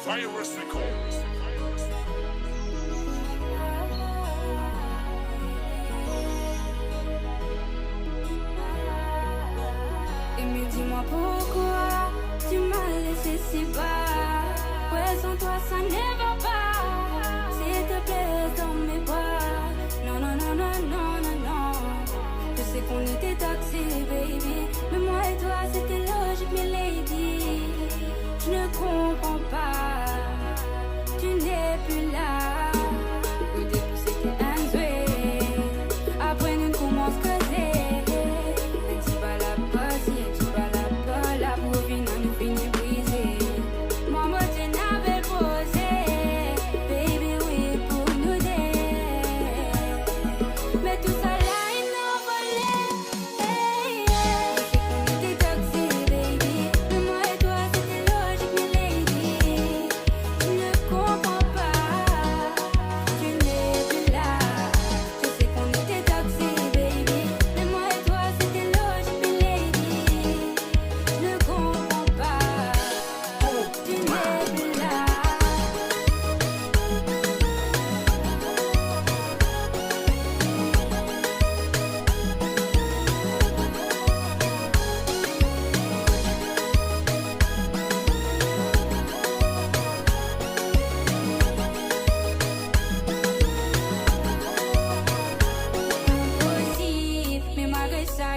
Virus record. Et me dis-moi pourquoi tu m'as laissé si bas. Ouais, sans toi ça ne va pas. S'il te plaît, dans mes bras. Non, non, non, non, non, non, non. Je sais qu'on était toxiques, baby. Mais moi et toi c'était logique, mais lady. Je ne comprends pas. Tu n'es plus là. Au début c'était un jouet. Après nous commence à causer.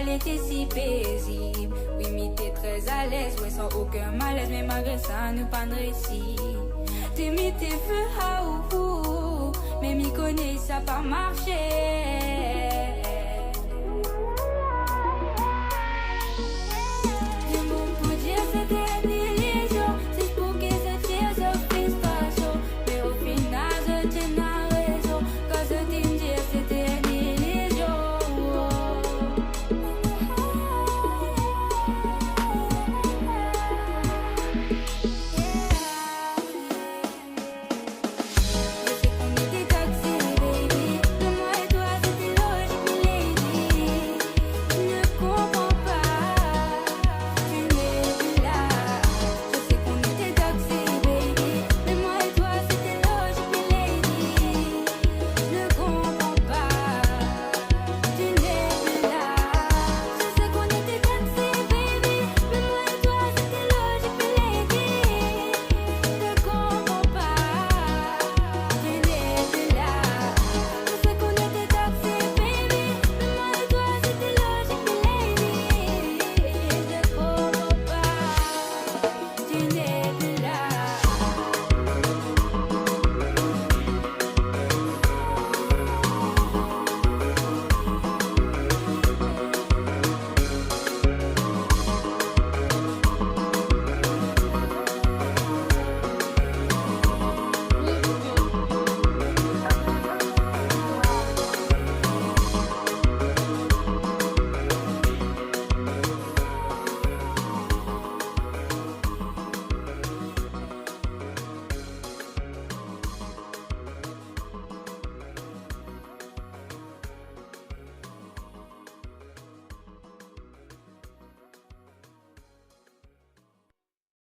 Était si paisible, oui, mais t'es très à l'aise, ouais, sans aucun malaise, mais malgré ça, nous pas de récit. T'es mis tes feux à ou, mais m'y connais, ça pas marché.